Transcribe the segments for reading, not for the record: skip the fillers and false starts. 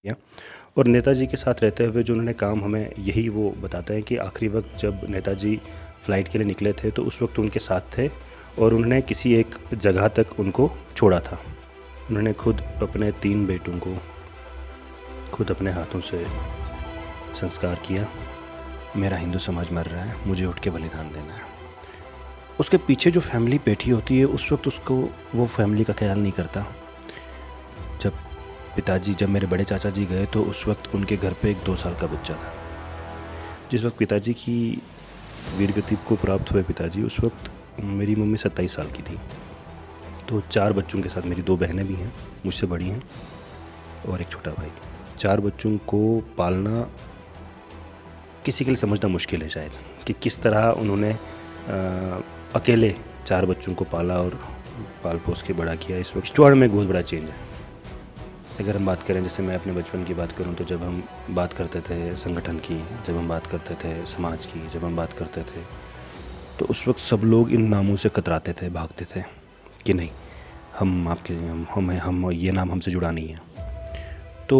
किया। और नेताजी के साथ रहते हुए जो उन्होंने काम हमें यही वो बताते हैं कि आखिरी वक्त जब नेताजी फ़्लाइट के लिए निकले थे तो उस वक्त उनके साथ थे और उन्होंने किसी एक जगह तक उनको छोड़ा था। उन्होंने खुद अपने 3 बेटों को खुद अपने हाथों से संस्कार किया। मेरा हिंदू समाज मर रहा है, मुझे उठ के बलिदान देना है। उसके पीछे जो फैमिली बैठी होती है उस वक्त उसको वो फैमिली का ख्याल नहीं करता। जब मेरे बड़े चाचा जी गए तो उस वक्त उनके घर पे एक 2 साल का बच्चा था। जिस वक्त पिताजी की वीरगति को प्राप्त हुए पिताजी, उस वक्त मेरी मम्मी 27 साल की थी। तो 4 बच्चों के साथ मेरी 2 बहनें भी हैं, मुझसे बड़ी हैं, और एक छोटा भाई। 4 बच्चों को पालना किसी के लिए समझना मुश्किल है शायद, कि किस तरह उन्होंने अकेले 4 बच्चों को पाला और पाल पोस के बड़ा किया। इस वक्त किश्तवाड़ में एक बहुत बड़ा चेंज है। अगर हम बात करें, जैसे मैं अपने बचपन की बात करूं, तो जब हम बात करते थे संगठन की, जब हम बात करते थे समाज की, जब हम बात करते थे, तो उस वक्त सब लोग इन नामों से कतराते थे, भागते थे कि नहीं, हम ये नाम हमसे जुड़ा नहीं है। तो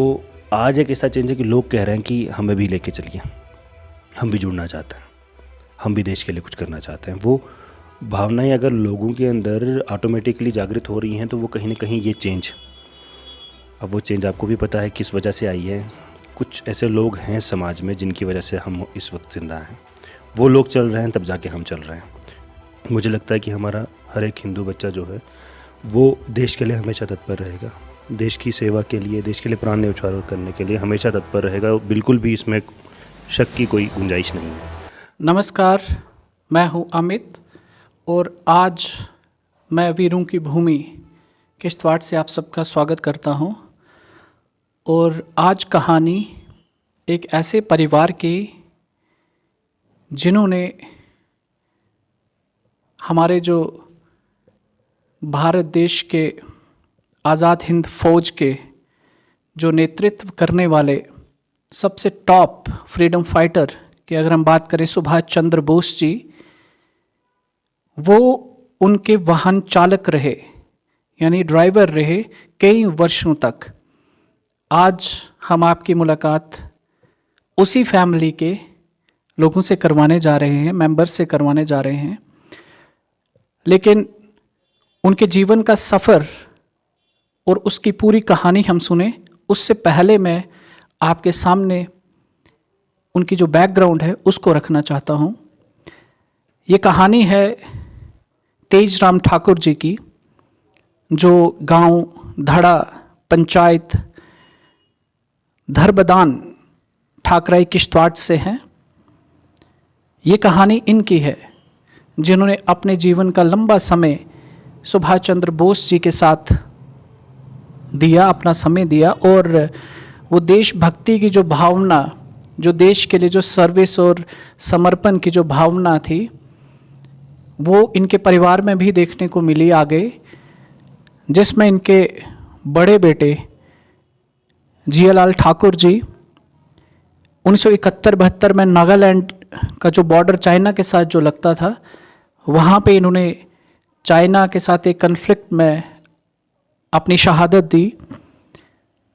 आज एक ऐसा चेंज है कि लोग कह रहे हैं कि हमें भी लेके चलिए, हम भी जुड़ना चाहते हैं, हम भी देश के लिए कुछ करना चाहते हैं। वो भावनाएं अगर लोगों के अंदर ऑटोमेटिकली जागृत हो रही हैं तो वो कहीं ना कहीं ये चेंज, अब वो चेंज आपको भी पता है किस वजह से आई है। कुछ ऐसे लोग हैं समाज में जिनकी वजह से हम इस वक्त ज़िंदा हैं। वो लोग चल रहे हैं तब जाके हम चल रहे हैं। मुझे लगता है कि हमारा हर एक हिंदू बच्चा जो है वो देश के लिए हमेशा तत्पर रहेगा, देश की सेवा के लिए, देश के लिए प्राण न्यौछावर करने के लिए हमेशा तत्पर रहेगा। बिल्कुल भी इसमें शक की कोई गुंजाइश नहीं है। नमस्कार, मैं हूं अमित और आज मैं वीरों की भूमि किश्तवाड़ से आप सबका स्वागत करता हूं। और आज कहानी एक ऐसे परिवार की जिन्होंने हमारे जो भारत देश के आज़ाद हिंद फौज के जो नेतृत्व करने वाले सबसे टॉप फ्रीडम फाइटर की अगर हम बात करें, सुभाष चंद्र बोस जी, वो उनके वाहन चालक रहे, यानी ड्राइवर रहे कई वर्षों तक। आज हम आपकी मुलाकात उसी फैमिली के लोगों से करवाने जा रहे हैं, मेंबर्स से करवाने जा रहे हैं। लेकिन उनके जीवन का सफ़र और उसकी पूरी कहानी हम सुने उससे पहले मैं आपके सामने उनकी जो बैकग्राउंड है उसको रखना चाहता हूँ। ये कहानी है तेजराम ठाकुर जी की, जो गांव धड़ा, पंचायत धरबदान, ठाकराई, किश्तवाड़ से हैं। ये कहानी इनकी है जिन्होंने अपने जीवन का लंबा समय सुभाष चंद्र बोस जी के साथ दिया, अपना समय दिया। और वो देशभक्ति की जो भावना, जो देश के लिए जो सर्विस और समर्पण की जो भावना थी, वो इनके परिवार में भी देखने को मिली आगे, जिसमें इनके बड़े बेटे जियालाल ठाकुर जी 1971-72 में नागालैंड का जो बॉर्डर चाइना के साथ जो लगता था, वहाँ पे इन्होंने चाइना के साथ एक कन्फ्लिक्ट में अपनी शहादत दी।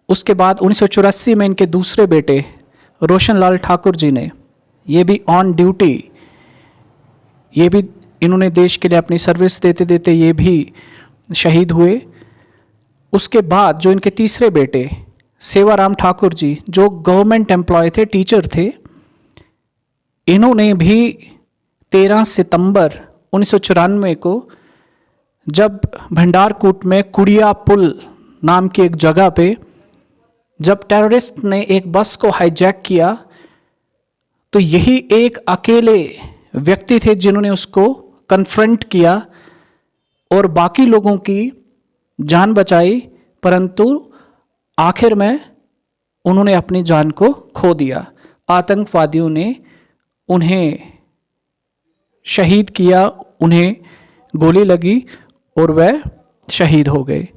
उसके बाद 1984 में इनके दूसरे बेटे रोशन लाल ठाकुर जी ने, ये भी ऑन ड्यूटी, ये भी इन्होंने देश के लिए अपनी सर्विस देते देते ये भी शहीद हुए। उसके बाद जो इनके तीसरे बेटे सेवाराम ठाकुर जी, जो गवर्नमेंट एम्प्लॉय थे, टीचर थे, इन्होंने भी 13 सितंबर 1994 को जब भंडारकूट में कुड़िया पुल नाम की एक जगह पे जब टेररिस्ट ने एक बस को हाईजैक किया, तो यही एक अकेले व्यक्ति थे जिन्होंने उसको कन्फ्रंट किया और बाकी लोगों की जान बचाई, परंतु आखिर में उन्होंने अपनी जान को खो दिया। आतंकवादियों ने उन्हें शहीद किया, उन्हें गोली लगी और वह शहीद हो गए।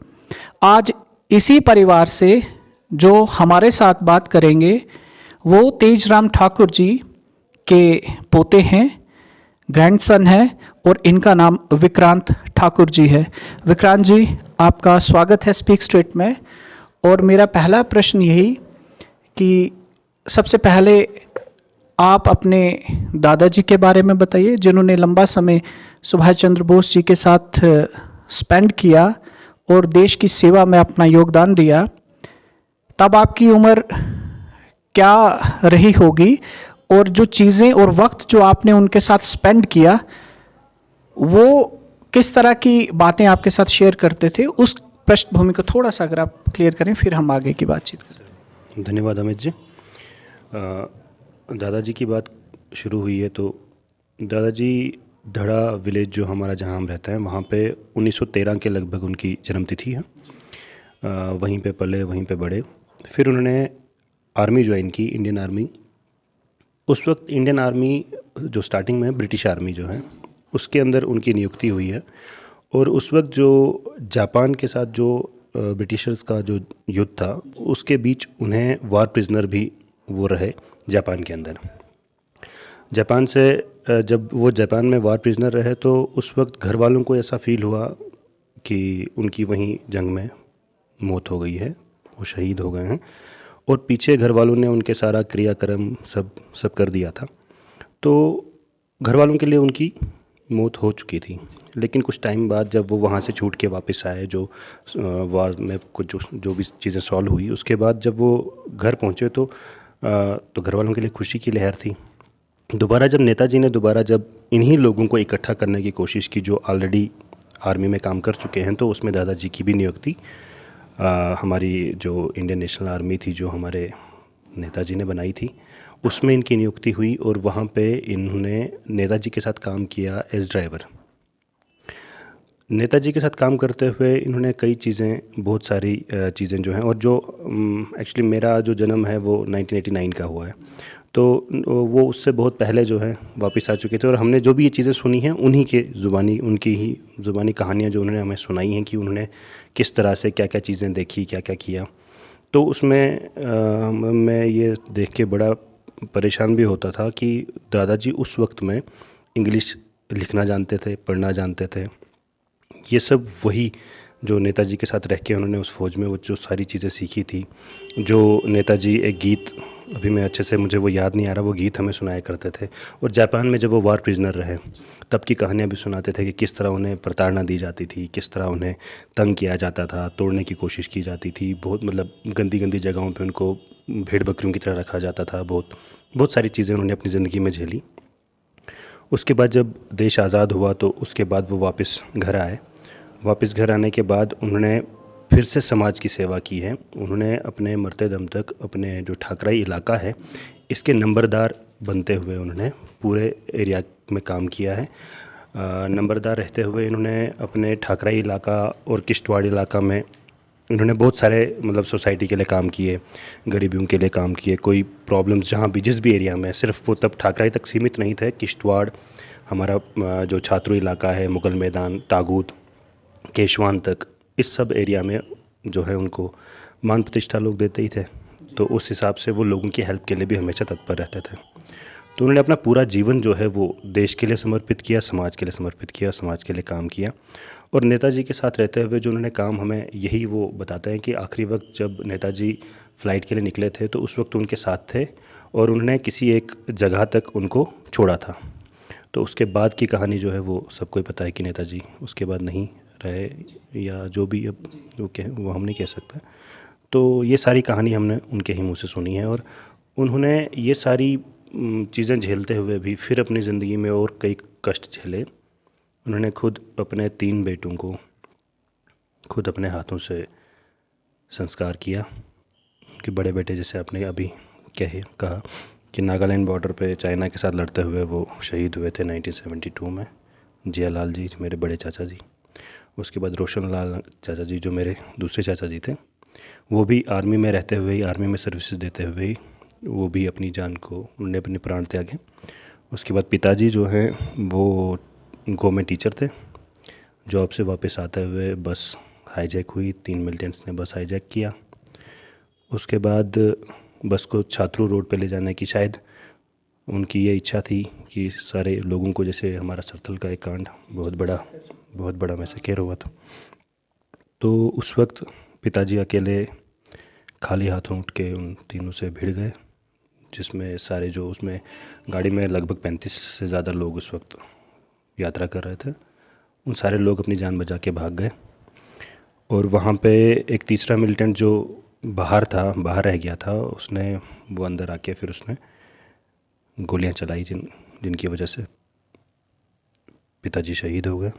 आज इसी परिवार से जो हमारे साथ बात करेंगे वो तेजराम ठाकुर जी के पोते हैं, ग्रैंडसन है, और इनका नाम विक्रांत ठाकुर जी है। विक्रांत जी, आपका स्वागत है स्पीक स्ट्रेट में। और मेरा पहला प्रश्न यही कि सबसे पहले आप अपने दादाजी के बारे में बताइए, जिन्होंने लंबा समय सुभाष चंद्र बोस जी के साथ स्पेंड किया और देश की सेवा में अपना योगदान दिया। तब आपकी उम्र क्या रही होगी और जो चीज़ें और वक्त जो आपने उनके साथ स्पेंड किया वो किस तरह की बातें आपके साथ शेयर करते थे, उस पृष्ठभूमि को थोड़ा सा अगर आप क्लियर करें, फिर हम आगे की बातचीत करें। धन्यवाद अमित जी। दादाजी की बात शुरू हुई है तो दादाजी धड़ा विलेज जो हमारा जहाँ हम रहते हैं वहाँ पे 1913 के लगभग उनकी जन्मतिथि है। वहीं पे पले, वहीं पे बड़े। फिर उन्होंने आर्मी ज्वाइन की, इंडियन आर्मी। उस वक्त इंडियन आर्मी जो स्टार्टिंग में ब्रिटिश आर्मी जो है उसके अंदर उनकी नियुक्ति हुई है। और उस वक्त जो जापान के साथ जो ब्रिटिशर्स का जो युद्ध था उसके बीच उन्हें वार प्रिजनर भी वो रहे जापान के अंदर। जापान से जब वो जापान में वार प्रिजनर रहे तो उस वक्त घर वालों को ऐसा फील हुआ कि उनकी वहीं जंग में मौत हो गई है, वो शहीद हो गए हैं। और पीछे घर वालों ने उनके सारा क्रियाक्रम सब कर दिया था, तो घर वालों के लिए उनकी मौत हो चुकी थी। लेकिन कुछ टाइम बाद जब वो वहाँ से छूट के वापस आए, जो वार में कुछ जो भी चीज़ें सॉल्व हुई, उसके बाद जब वो घर पहुँचे तो घर वालों के लिए खुशी की लहर थी। दोबारा जब नेताजी ने जब इन्हीं लोगों को इकट्ठा करने की कोशिश की जो ऑलरेडी आर्मी में काम कर चुके हैं, तो उसमें दादाजी की भी नियुक्ति हमारी जो इंडियन नेशनल आर्मी थी जो हमारे नेताजी ने बनाई थी उसमें इनकी नियुक्ति हुई। और वहाँ पे इन्होंने नेताजी के साथ काम किया एज ड्राइवर। नेताजी के साथ काम करते हुए इन्होंने कई चीज़ें, बहुत सारी चीज़ें जो हैं, और जो एक्चुअली मेरा जो जन्म है वो 1989 का हुआ है, तो वो उससे बहुत पहले जो है वापस आ चुके थे। और हमने जो भी ये चीज़ें सुनी हैं उन्हीं के ज़ुबानी, उनकी ही ज़ुबानी कहानियाँ जो उन्होंने हमें सुनाई हैं कि उन्होंने किस तरह से क्या क्या चीज़ें देखी, क्या क्या किया। तो उसमें मैं ये देख के बड़ा परेशान भी होता था कि दादाजी उस वक्त में इंग्लिश लिखना जानते थे, पढ़ना जानते थे। ये सब वही जो नेताजी के साथ रह के उन्होंने उस फ़ौज में वो जो सारी चीज़ें सीखी थी। जो नेताजी एक गीत, अभी मैं अच्छे से मुझे वो याद नहीं आ रहा, वो गीत हमें सुनाया करते थे। और जापान में जब वो वार प्रिजनर रहे तब की कहानियाँ भी सुनाते थे कि किस तरह उन्हें प्रताड़ना दी जाती थी, किस तरह उन्हें तंग किया जाता था, तोड़ने की कोशिश की जाती थी। बहुत मतलब गंदी गंदी जगहों पे उनको भेड़ बकरियों की तरह रखा जाता था। बहुत सारी चीज़ें उन्होंने अपनी ज़िंदगी में झेली। उसके बाद जब देश आज़ाद हुआ तो उसके बाद वो वापस घर आए। वापस घर आने के बाद उन्होंने फिर से समाज की सेवा की है। उन्होंने अपने मरते दम तक अपने जो ठाकराई इलाका है इसके नंबरदार बनते हुए उन्होंने पूरे एरिया में काम किया है। नंबरदार रहते हुए इन्होंने अपने ठाकराई इलाका और किश्तवाड़ इलाका में इन्होंने बहुत सारे मतलब सोसाइटी के लिए काम किए, गरीबियों के लिए काम किए। कोई प्रॉब्लम्स जहाँ भी जिस भी एरिया में, सिर्फ वो तब ठाकराई तक सीमित नहीं थे, किश्तवाड़ हमारा जो छात्रू इलाका है, मुगल मैदान, तागूत, केशवान तक, इस सब एरिया में जो है उनको मान प्रतिष्ठा लोग देते ही थे। तो उस हिसाब से वो लोगों की हेल्प के लिए भी हमेशा तत्पर रहते थे। तो उन्होंने अपना पूरा जीवन जो है वो देश के लिए समर्पित किया, समाज के लिए समर्पित किया, समाज के लिए काम किया। और नेताजी के साथ रहते हुए जो उन्होंने काम, हमें यही वो बताते हैं कि आखिरी वक्त जब नेताजी फ़्लाइट के लिए निकले थे तो उस वक्त उनके साथ थे और उन्होंने किसी एक जगह तक उनको छोड़ा था। तो उसके बाद की कहानी जो है वो सबको ही पता है कि नेताजी उसके बाद नहीं रहे, या जो भी अब वो हम नहीं कह सकते। तो ये सारी कहानी हमने उनके ही मुँह से सुनी है। और उन्होंने ये सारी चीज़ें झेलते हुए भी फिर अपनी ज़िंदगी में और कई कष्ट झेले। उन्होंने खुद अपने 3 बेटों को खुद अपने हाथों से संस्कार किया। कि बड़े बेटे जैसे आपने अभी कहा कि नागालैंड बॉर्डर पे चाइना के साथ लड़ते हुए वो शहीद हुए थे 1972 में, जियालाल जी मेरे बड़े चाचा जी। उसके बाद रोशन लाल चाचा जी जो मेरे दूसरे चाचा जी थे, वो भी आर्मी में रहते हुए ही, आर्मी में सर्विसेज देते हुए ही वो भी अपनी जान को, उन्होंने अपने प्राण त्यागे। उसके बाद पिताजी जो हैं वो गाँव में टीचर थे। जॉब से वापस आते हुए बस हाईजैक हुई, 3 मिलिटेंट्स ने बस हाईजैक किया। उसके बाद बस को छात्रू रोड पे ले जाने की शायद उनकी ये इच्छा थी कि सारे लोगों को, जैसे हमारा सरथल का एक कांड बहुत बड़ा मैसेकर हुआ था, तो उस वक्त पिताजी अकेले खाली हाथों उठ के उन तीनों से भिड़ गए, जिसमें सारे जो उसमें गाड़ी में लगभग 35 से ज़्यादा लोग उस वक्त यात्रा कर रहे थे, उन सारे लोग अपनी जान बचा के भाग गए। और वहाँ पे एक तीसरा मिलिटेंट जो बाहर रह गया था, उसने वो अंदर आके फिर उसने गोलियां चलाई जिनकी वजह से पिताजी शहीद हो गए।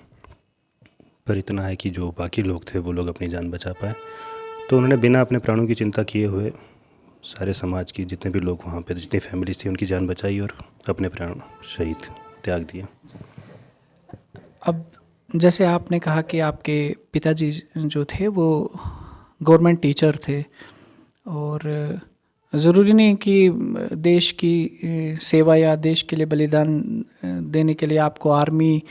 पर इतना है कि जो बाकी लोग थे वो लोग अपनी जान बचा पाए। तो उन्होंने बिना अपने प्राणों की चिंता किए हुए सारे समाज की जितने भी लोग वहाँ पे जितनी फैमिलीज थी उनकी जान बचाई और अपने प्राण शहीद त्याग दिए। अब जैसे आपने कहा कि आपके पिताजी जो थे वो गवर्नमेंट टीचर थे, और ज़रूरी नहीं कि देश की सेवा या देश के लिए बलिदान देने के लिए आपको आर्मी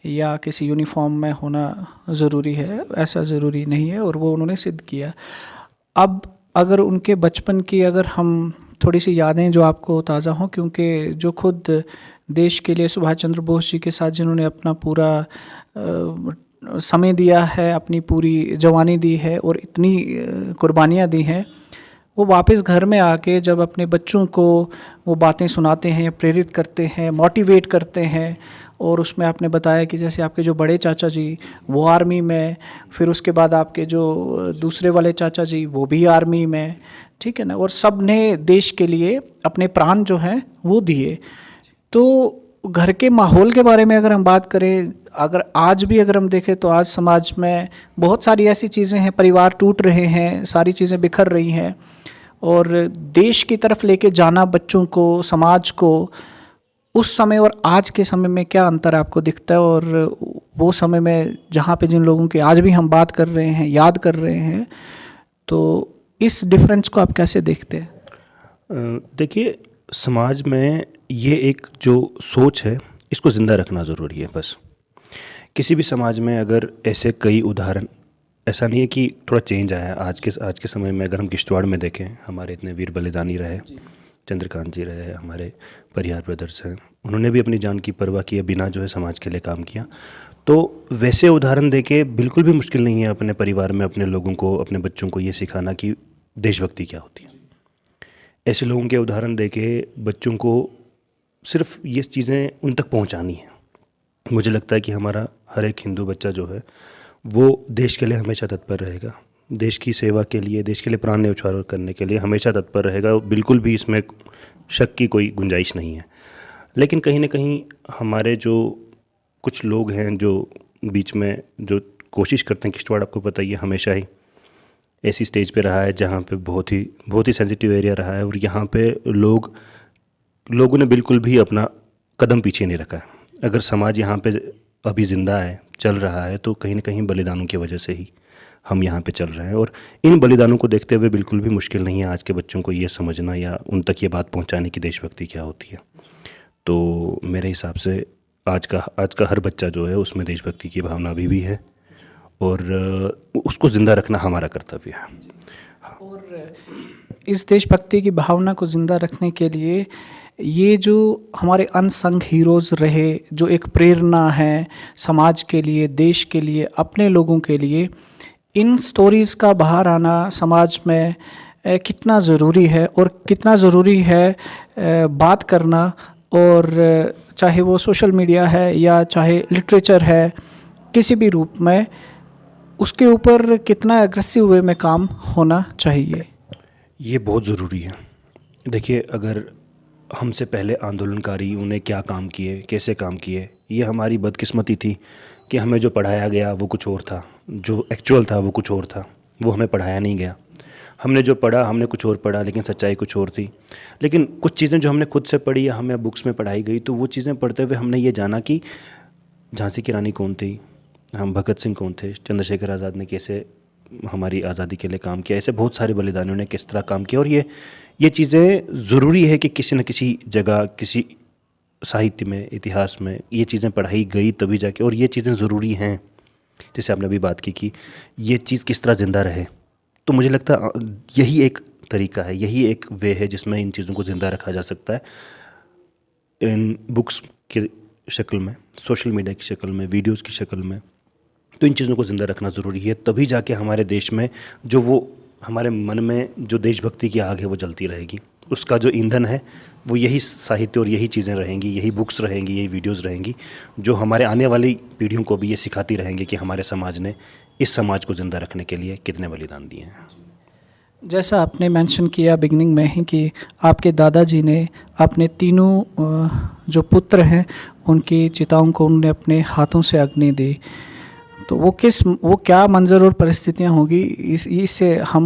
या किसी यूनिफॉर्म में होना ज़रूरी है, ऐसा ज़रूरी नहीं है, और वो उन्होंने सिद्ध किया। अब अगर उनके बचपन की अगर हम थोड़ी सी यादें जो आपको ताज़ा हों, क्योंकि जो खुद देश के लिए सुभाष चंद्र बोस जी के साथ जिन्होंने अपना पूरा समय दिया है, अपनी पूरी जवानी दी है और इतनी कुर्बानियाँ दी हैं, वो वापस घर में आके जब अपने बच्चों को वो बातें सुनाते हैं, प्रेरित करते हैं, मोटिवेट करते हैं। और उसमें आपने बताया कि जैसे आपके जो बड़े चाचा जी वो आर्मी में, फिर उसके बाद आपके जो दूसरे वाले चाचा जी वो भी आर्मी में, ठीक है ना, और सब ने देश के लिए अपने प्राण जो हैं वो दिए। तो घर के माहौल के बारे में अगर हम बात करें, अगर आज भी अगर हम देखें तो आज समाज में बहुत सारी ऐसी चीज़ें हैं, परिवार टूट रहे हैं, सारी चीज़ें बिखर रही हैं, और देश की तरफ लेके जाना बच्चों को, समाज को, उस समय और आज के समय में क्या अंतर आपको दिखता है? और वो समय में जहाँ पे जिन लोगों की आज भी हम बात कर रहे हैं, याद कर रहे हैं, तो इस डिफरेंस को आप कैसे देखते हैं? देखिए, समाज में ये एक जो सोच है इसको ज़िंदा रखना ज़रूरी है। बस किसी भी समाज में अगर ऐसे कई उदाहरण, ऐसा नहीं है कि थोड़ा चेंज आया है आज के समय में। अगर हम किश्तवाड़ में देखें, हमारे इतने वीर बलिदानी रहे, चंद्रकांत जी रहे, हमारे परिहार ब्रदर्स हैं, उन्होंने भी अपनी जान की परवाह किए बिना जो है समाज के लिए काम किया। तो वैसे उदाहरण देके बिल्कुल भी मुश्किल नहीं है अपने परिवार में अपने लोगों को, अपने बच्चों को ये सिखाना कि देशभक्ति क्या होती है। ऐसे लोगों के उदाहरण देके बच्चों को सिर्फ ये चीज़ें उन तक पहुंचानी है। मुझे लगता है कि हमारा हर एक हिंदू बच्चा जो है वो देश के लिए हमेशा तत्पर रहेगा, देश की सेवा के लिए, देश के लिए प्राण न्यौछावर करने के लिए हमेशा तत्पर रहेगा। बिल्कुल भी इसमें शक की कोई गुंजाइश नहीं है। लेकिन कहीं ना कहीं हमारे जो कुछ लोग हैं जो बीच में जो कोशिश करते हैं, किश्तवाड़ आपको पता ही है हमेशा ही ऐसी स्टेज पे रहा है जहाँ पे बहुत ही सेंसिटिव एरिया रहा है, और यहाँ पे लोगों ने बिल्कुल भी अपना कदम पीछे नहीं रखा है। अगर समाज यहाँ पे अभी ज़िंदा है, चल रहा है, तो कहीं ना कहीं बलिदानों की वजह से ही हम यहाँ पे चल रहे हैं। और इन बलिदानों को देखते हुए बिल्कुल भी मुश्किल नहीं है आज के बच्चों को ये समझना या उन तक ये बात पहुँचाने की देशभक्ति क्या होती है। तो मेरे हिसाब से आज का हर बच्चा जो है उसमें देशभक्ति की भावना अभी भी है, और उसको ज़िंदा रखना हमारा कर्तव्य है। और इस देशभक्ति की भावना को ज़िंदा रखने के लिए ये जो हमारे अनसंग हीरोज़ रहे, जो एक प्रेरणा है समाज के लिए, देश के लिए, अपने लोगों के लिए, इन स्टोरीज़ का बाहर आना समाज में कितना ज़रूरी है, और कितना ज़रूरी है बात करना, और चाहे वो सोशल मीडिया है या चाहे लिटरेचर है, किसी भी रूप में उसके ऊपर कितना एग्रेसिव वे में काम होना चाहिए। ये बहुत ज़रूरी है। देखिए, अगर हमसे पहले आंदोलनकारी उन्हें क्या काम किए, कैसे काम किए, ये हमारी बदकिस्मती थी कि हमें जो पढ़ाया गया वो कुछ और था, जो एक्चुअल था वो कुछ और था, वो हमें पढ़ाया नहीं गया। हमने जो पढ़ा हमने कुछ और पढ़ा, लेकिन सच्चाई कुछ और थी। लेकिन कुछ चीज़ें जो हमने खुद से पढ़ी या हमें बुक्स में पढ़ाई गई, तो वो चीज़ें पढ़ते हुए हमने ये जाना कि झांसी की रानी कौन थी, हम भगत सिंह कौन थे, चंद्रशेखर आज़ाद ने कैसे हमारी आज़ादी के लिए काम किया, ऐसे बहुत सारे बलिदानियों ने किस तरह काम किया। और ये चीज़ें ज़रूरी है कि किसी न किसी जगह, किसी साहित्य में, इतिहास में ये चीज़ें पढ़ाई गई तभी जाके, और ये चीज़ें ज़रूरी हैं। जैसे आपने अभी बात की कि ये चीज़ किस तरह ज़िंदा रहे, तो मुझे लगता है यही एक तरीका है, यही एक वे है जिसमें इन चीज़ों को ज़िंदा रखा जा सकता है, इन बुक्स की शक्ल में, सोशल मीडिया की शक्ल में, वीडियोज़ की शक्ल में। तो इन चीज़ों को ज़िंदा रखना ज़रूरी है, तभी जाके हमारे देश में जो वो हमारे मन में जो देशभक्ति की आग है वो जलती रहेगी। उसका जो ईंधन है वो यही साहित्य और यही चीज़ें रहेंगी, यही बुक्स रहेंगी, यही वीडियोस रहेंगी, जो हमारे आने वाली पीढ़ियों को भी ये सिखाती रहेंगी कि हमारे समाज ने इस समाज को ज़िंदा रखने के लिए कितने बलिदान दिए हैं। जैसा आपने मेंशन किया बिगनिंग में ही कि आपके दादाजी ने अपने तीनों जो पुत्र हैं उनकी चिताओं को उन्होंने अपने हाथों से अग्नि दी, तो वो क्या मंजर और परिस्थितियां होगी इससे हम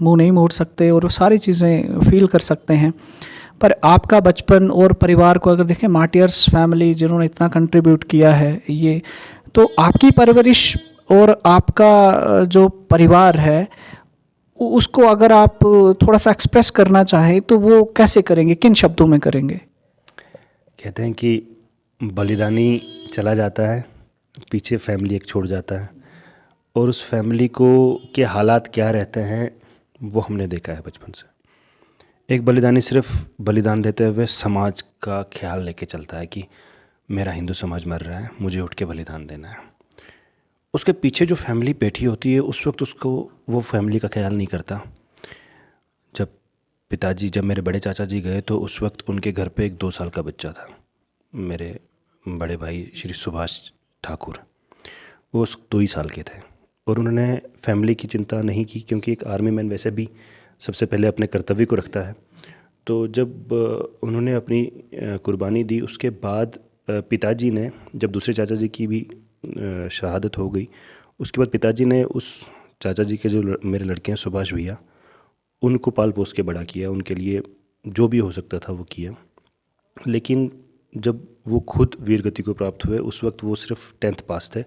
मुंह नहीं मोड़ सकते और वो सारी चीज़ें फील कर सकते हैं। पर आपका बचपन और परिवार को अगर देखें, मार्टियर्स फैमिली जिन्होंने इतना कंट्रीब्यूट किया है, ये तो आपकी परवरिश और आपका जो परिवार है उसको अगर आप थोड़ा सा एक्सप्रेस करना चाहें तो वो कैसे करेंगे, किन शब्दों में करेंगे? कहते हैं कि बलिदानी चला जाता है, पीछे फैमिली एक छोड़ जाता है, और उस फैमिली को के हालात क्या रहते हैं वो हमने देखा है बचपन से। एक बलिदानी सिर्फ बलिदान देते हुए समाज का ख्याल लेके चलता है कि मेरा हिंदू समाज मर रहा है, मुझे उठ के बलिदान देना है। उसके पीछे जो फैमिली बैठी होती है उस वक्त उसको वो फैमिली का ख्याल नहीं करता। जब मेरे बड़े चाचा जी गए तो उस वक्त उनके घर पे एक 2 साल का बच्चा था, मेरे बड़े भाई श्री सुभाष ठाकुर, वो उस 2 ही साल के थे, और उन्होंने फैमिली की चिंता नहीं की, क्योंकि एक आर्मी मैन वैसे भी सबसे पहले अपने कर्तव्य को रखता है। तो जब उन्होंने अपनी कुर्बानी दी, उसके बाद पिताजी ने, जब दूसरे चाचा जी की भी शहादत हो गई, उसके बाद पिताजी ने उस चाचा जी के जो मेरे लड़के हैं सुभाष भैया, उनको पाल पोस के बड़ा किया, उनके लिए जो भी हो सकता था वो किया। लेकिन जब वो खुद वीर गति को प्राप्त हुए उस वक्त वो सिर्फ 12th पास थे,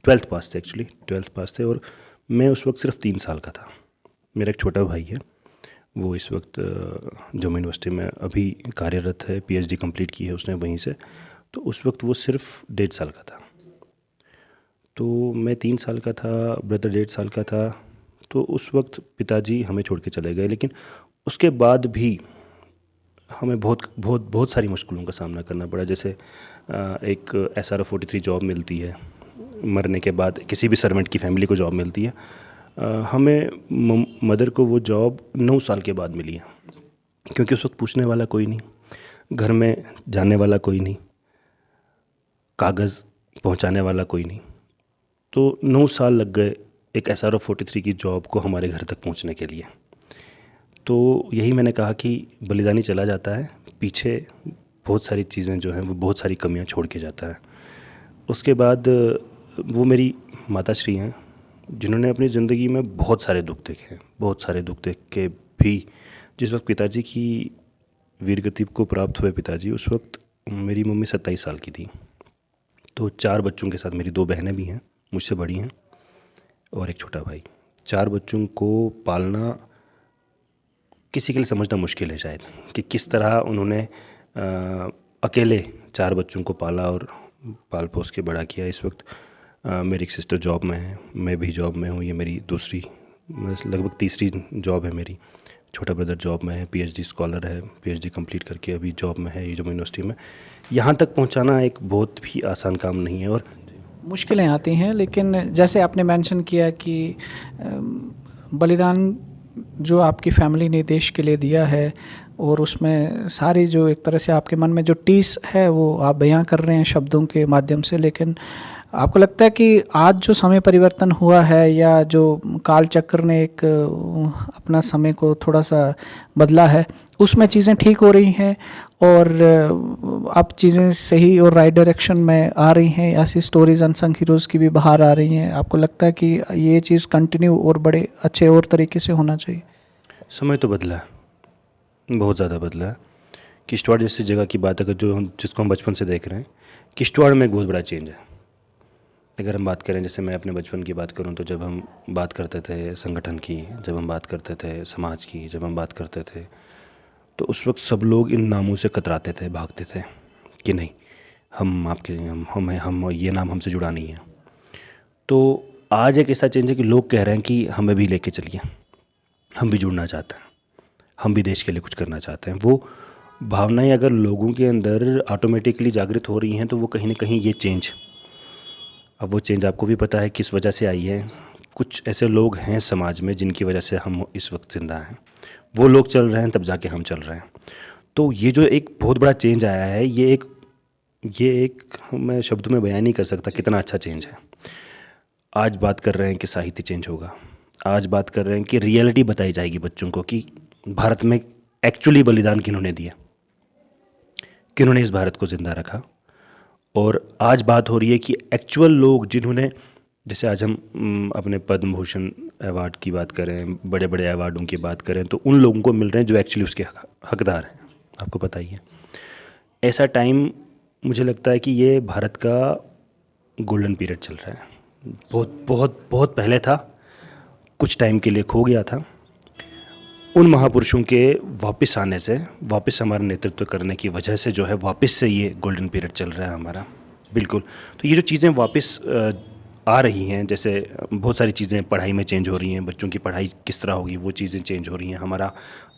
12th पास थे एक्चुअली, 12th पास थे, और मैं उस वक्त सिर्फ 3 साल का था। मेरा एक छोटा भाई है, वो इस वक्त जम्मू यूनिवर्सिटी में अभी कार्यरत है, PhD कंप्लीट की है उसने वहीं से। तो उस वक्त वो सिर्फ 1.5 साल का था, तो मैं 3 साल का था, ब्रदर 1.5 साल का था। तो उस वक्त पिताजी हमें छोड़ के चले गए, लेकिन उसके बाद भी हमें बहुत सारी मुश्किलों का सामना करना पड़ा। जैसे एक SRO 43 जॉब मिलती है, मरने के बाद किसी भी सर्वेंट की फैमिली को जॉब मिलती है, हमें मदर को वो जॉब 9 साल के बाद मिली है, क्योंकि उस वक्त पूछने वाला कोई नहीं, घर में जानने वाला कोई नहीं, कागज़ पहुंचाने वाला कोई नहीं। तो 9 साल लग गए एक SRO 43 की जॉब को हमारे घर तक पहुंचने के लिए। तो यही मैंने कहा कि बलिदानी चला जाता है, पीछे बहुत सारी चीज़ें जो हैं वो बहुत सारी कमियां छोड़ के जाता है। उसके बाद वो मेरी माताश्री हैं, जिन्होंने अपनी ज़िंदगी में बहुत सारे दुख देखे हैं, बहुत सारे दुख देख के भी जिस वक्त पिताजी की वीरगति को प्राप्त हुए पिताजी, उस वक्त मेरी मम्मी 27 साल की थी। तो 4 बच्चों के साथ मेरी 2 बहनें भी हैं, मुझसे बड़ी हैं, और एक छोटा भाई। 4 बच्चों को पालना किसी के लिए समझना मुश्किल है शायद, कि किस तरह उन्होंने अकेले 4 बच्चों को पाला और पाल पोस के बड़ा किया। इस वक्त मेरी एक सिस्टर जॉब में है, मैं भी जॉब में हूँ, ये मेरी दूसरी लगभग तीसरी जॉब है मेरी। छोटा ब्रदर जॉब में है, PhD स्कॉलर है, PhD कंप्लीट करके अभी जॉब में है जम्मू यूनिवर्सिटी में। यहाँ तक पहुँचाना एक बहुत भी आसान काम नहीं है, और मुश्किलें आती हैं, लेकिन जैसे आपने मेंशन किया कि बलिदान जो आपकी फैमिली ने देश के लिए दिया है, और उसमें सारी जो एक तरह से आपके मन में जो टीस है वो आप बयां कर रहे हैं शब्दों के माध्यम से, लेकिन आपको लगता है कि आज जो समय परिवर्तन हुआ है, या जो काल चक्र ने एक अपना समय को थोड़ा सा बदला है, उसमें चीज़ें ठीक हो रही हैं और अब चीज़ें सही और राइट डायरेक्शन में आ रही हैं? ऐसी स्टोरीज अनसंग हीरोज़ की भी बाहर आ रही हैं। आपको लगता है कि ये चीज़ कंटिन्यू और बड़े अच्छे और तरीके से होना चाहिए? समय तो बदला है, बहुत ज़्यादा बदला है। किश्तवाड़ जैसी जगह की बात अगर जिसको हम बचपन से देख रहे हैं, किश्तवाड़ में एक बहुत बड़ा चेंज है। अगर हम बात करें, जैसे मैं अपने बचपन की बात करूं, तो जब हम बात करते थे संगठन की, जब हम बात करते थे समाज की, जब हम बात करते थे, तो उस वक्त सब लोग इन नामों से कतराते थे, भागते थे कि नहीं, हम ये नाम हमसे जुड़ा नहीं है। तो आज एक ऐसा चेंज है कि लोग कह रहे हैं कि हमें भी लेके चलिए, हम भी जुड़ना चाहते हैं, हम भी देश के लिए कुछ करना चाहते हैं। वो भावनाएं अगर लोगों के अंदर ऑटोमेटिकली जागृत हो रही हैं, तो वो कहीं ना कहीं ये चेंज, अब वो चेंज आपको भी पता है किस वजह से आई है। कुछ ऐसे लोग हैं समाज में जिनकी वजह से हम इस वक्त ज़िंदा हैं। वो लोग चल रहे हैं तब जाके हम चल रहे हैं। तो ये जो एक बहुत बड़ा चेंज आया है, ये एक मैं शब्दों में बयान नहीं कर सकता कितना अच्छा चेंज है। आज बात कर रहे हैं कि साहित्य चेंज होगा, आज बात कर रहे हैं कि रियलिटी बताई जाएगी बच्चों को कि भारत में एक्चुअली बलिदान किन्होंने दिया, किन्होंने इस भारत को ज़िंदा रखा। और आज बात हो रही है कि एक्चुअल लोग जिन्होंने, जैसे आज हम अपने पद्म भूषण अवार्ड की बात करें, बड़े बड़े अवार्डों की बात करें, तो उन लोगों को मिल रहे हैं जो एक्चुअली उसके हकदार हैं। आपको पता ही है, ऐसा टाइम मुझे लगता है कि ये भारत का गोल्डन पीरियड चल रहा है। बहुत बहुत बहुत पहले था, कुछ टाइम के लिए खो गया था। उन महापुरुषों के वापस आने से, वापस हमारा नेतृत्व करने की वजह से जो है वापस से ये गोल्डन पीरियड चल रहा है हमारा। बिल्कुल। तो ये जो चीज़ें वापस आ रही हैं, जैसे बहुत सारी चीज़ें पढ़ाई में चेंज हो रही हैं, बच्चों की पढ़ाई किस तरह होगी वो चीज़ें चेंज हो रही हैं, हमारा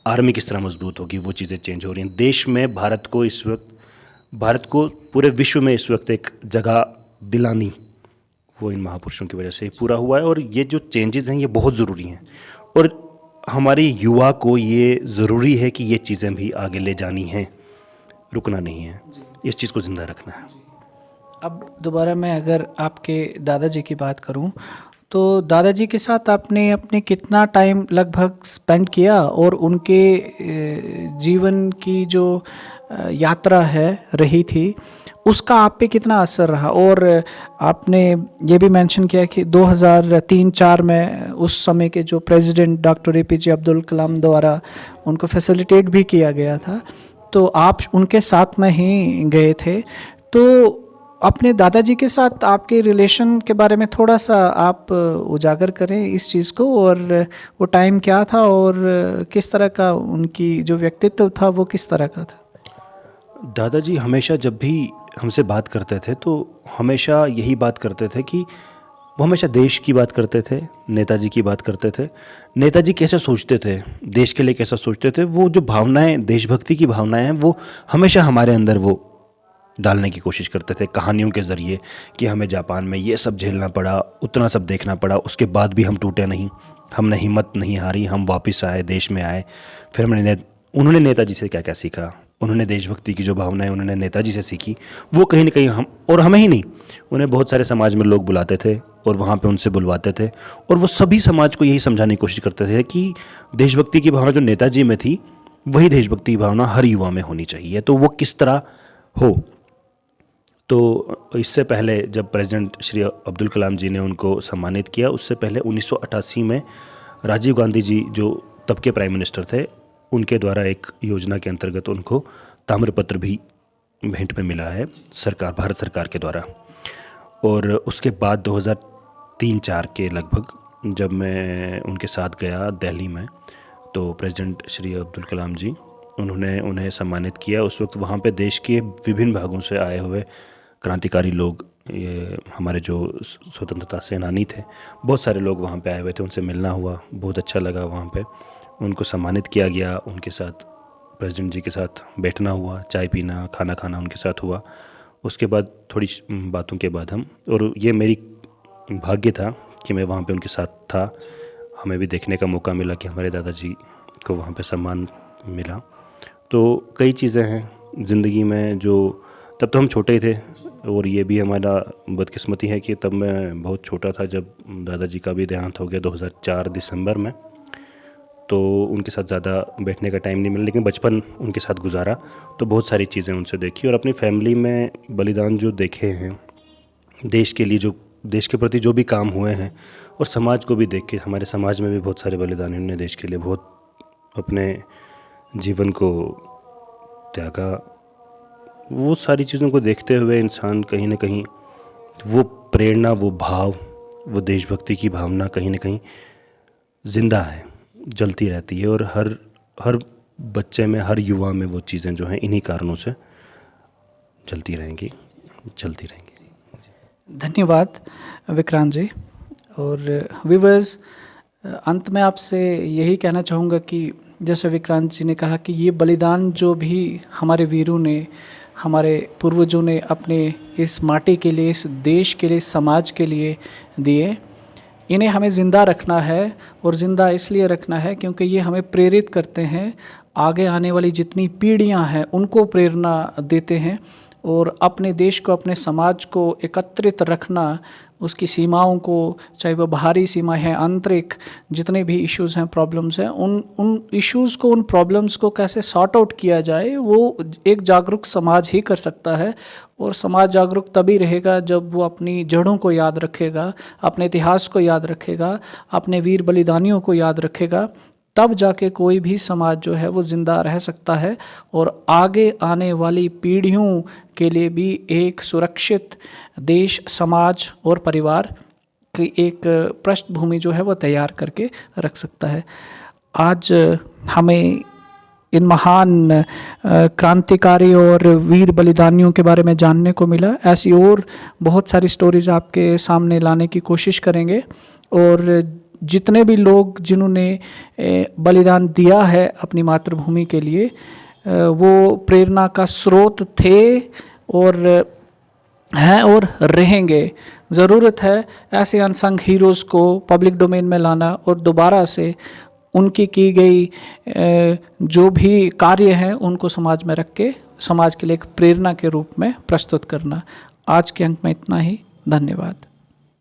आर्मी किस तरह मजबूत होगी वो चीज़ें चेंज हो रही हैं। देश में भारत को पूरे विश्व में इस वक्त एक जगह दिलानी, वो इन महापुरुषों की वजह से ही पूरा हुआ है। और ये जो चेंजेस हैं ये बहुत ज़रूरी हैं, और हमारे युवा को ये ज़रूरी है कि ये चीज़ें भी आगे ले जानी हैं, रुकना नहीं है, इस चीज़ को ज़िंदा रखना है। अब दोबारा मैं अगर आपके दादाजी की बात करूं, तो दादाजी के साथ आपने अपने कितना टाइम लगभग स्पेंड किया, और उनके जीवन की जो यात्रा है रही थी उसका आप पे कितना असर रहा? और आपने ये भी मेंशन किया कि 2003-4 में उस समय के जो president doctor APJ Abdul Kalam द्वारा उनको फैसिलिटेट भी किया गया था, तो आप उनके साथ में ही गए थे। तो अपने दादाजी के साथ आपके रिलेशन के बारे में थोड़ा सा आप उजागर करें इस चीज़ को, और वो टाइम क्या था और किस तरह का उनकी जो व्यक्तित्व था वो किस तरह का था? दादाजी हमेशा जब भी हमसे बात करते थे तो हमेशा यही बात करते थे कि वो हमेशा देश की बात करते थे, नेताजी की बात करते थे। नेताजी कैसे सोचते थे, देश के लिए कैसा सोचते थे, वो जो भावनाएं, देशभक्ति की भावनाएं हैं, वो हमेशा हमारे अंदर वो डालने की कोशिश करते थे कहानियों के ज़रिए कि हमें जापान में ये सब झेलना पड़ा, उतना सब देखना पड़ा, उसके बाद भी हम टूटे नहीं, हमने हिम्मत नहीं हारी, हम वापस आए, देश में आए। फिर उन्होंने नेताजी से क्या क्या सीखा, उन्होंने देशभक्ति की जो भावनाएं उन्होंने नेताजी से सीखी, वो कहीं ना कहीं हमें ही नहीं, उन्हें बहुत सारे समाज में लोग बुलाते थे और वहाँ पे उनसे बुलवाते थे, और वो सभी समाज को यही समझाने की कोशिश करते थे कि देशभक्ति की भावना जो नेताजी में थी वही देशभक्ति की भावना हर युवा में होनी चाहिए, तो वो किस तरह हो। तो इससे पहले जब प्रेसिडेंट श्री अब्दुल कलाम जी ने उनको सम्मानित किया, उससे पहले 1988 में राजीव गांधी जी जो तब के प्राइम मिनिस्टर थे, उनके द्वारा एक योजना के अंतर्गत उनको ताम्रपत्र भी भेंट में मिला है भारत सरकार के द्वारा। और उसके बाद 2003-4 के लगभग जब मैं उनके साथ गया दिल्ली में, तो प्रेसिडेंट श्री अब्दुल कलाम जी उन्होंने उन्हें सम्मानित किया। उस वक्त वहाँ पे देश के विभिन्न भागों से आए हुए क्रांतिकारी लोग, ये हमारे जो स्वतंत्रता सेनानी थे, बहुत सारे लोग वहाँ पे आए हुए थे, उनसे मिलना हुआ, बहुत अच्छा लगा। वहाँ पे उनको सम्मानित किया गया, उनके साथ प्रेसिडेंट जी के साथ बैठना हुआ, चाय पीना, खाना खाना उनके साथ हुआ। उसके बाद थोड़ी बातों के बाद और ये मेरी भाग्य था कि मैं वहाँ पे उनके साथ था, हमें भी देखने का मौका मिला कि हमारे दादाजी को वहाँ पे सम्मान मिला। तो कई चीज़ें हैं ज़िंदगी में जो, तब तो हम छोटे ही थे, और ये भी हमारा बदकिस्मती है कि तब मैं बहुत छोटा था जब दादाजी का भी देहांत हो गया 2004 दिसंबर में। तो उनके साथ ज़्यादा बैठने का टाइम नहीं मिला, लेकिन बचपन उनके साथ गुजारा, तो बहुत सारी चीज़ें उनसे देखी, और अपनी फैमिली में बलिदान जो देखे हैं देश के लिए, जो देश के प्रति जो भी काम हुए हैं, और समाज को भी देख के, हमारे समाज में भी बहुत सारे बलिदान उन्होंने देश के लिए बहुत अपने जीवन को त्यागा। वो सारी चीज़ों को देखते हुए इंसान कहीं ना कहीं वो प्रेरणा, वो भाव, वो देशभक्ति की भावना कहीं ना कहीं ज़िंदा है, जलती रहती है, और हर बच्चे में, हर युवा में वो चीज़ें जो हैं इन्हीं कारणों से चलती रहेंगी। धन्यवाद विक्रांत जी। और व्यूअर्स, अंत में आपसे यही कहना चाहूँगा कि जैसे विक्रांत जी ने कहा कि ये बलिदान जो भी हमारे वीरों ने, हमारे पूर्वजों ने अपने इस माटी के लिए, इस देश के लिए, समाज के लिए दिए, इन्हें हमें ज़िंदा रखना है, और ज़िंदा इसलिए रखना है क्योंकि ये हमें प्रेरित करते हैं, आगे आने वाली जितनी पीढ़ियां हैं उनको प्रेरणा देते हैं, और अपने देश को, अपने समाज को एकत्रित रखना, उसकी सीमाओं को, चाहे वो बाहरी सीमा है, आंतरिक जितने भी इश्यूज़ हैं, प्रॉब्लम्स हैं, उन इश्यूज़ को, उन प्रॉब्लम्स को कैसे सॉर्ट आउट किया जाए, वो एक जागरूक समाज ही कर सकता है। और समाज जागरूक तभी रहेगा जब वो अपनी जड़ों को याद रखेगा, अपने इतिहास को याद रखेगा, अपने वीर बलिदानियों को याद रखेगा, तब जाके कोई भी समाज जो है वो ज़िंदा रह सकता है, और आगे आने वाली पीढ़ियों के लिए भी एक सुरक्षित देश, समाज और परिवार की एक पृष्ठभूमि जो है वो तैयार करके रख सकता है। आज हमें इन महान क्रांतिकारी और वीर बलिदानियों के बारे में जानने को मिला। ऐसी और बहुत सारी स्टोरीज़ आपके सामने लाने की कोशिश करेंगे, और जितने भी लोग जिन्होंने बलिदान दिया है अपनी मातृभूमि के लिए, वो प्रेरणा का स्रोत थे और हैं और रहेंगे। ज़रूरत है ऐसे अनसंग हीरोज़ को पब्लिक डोमेन में लाना, और दोबारा से उनकी की गई जो भी कार्य हैं उनको समाज में रख के समाज के लिए एक प्रेरणा के रूप में प्रस्तुत करना। आज के अंक में इतना ही। धन्यवाद।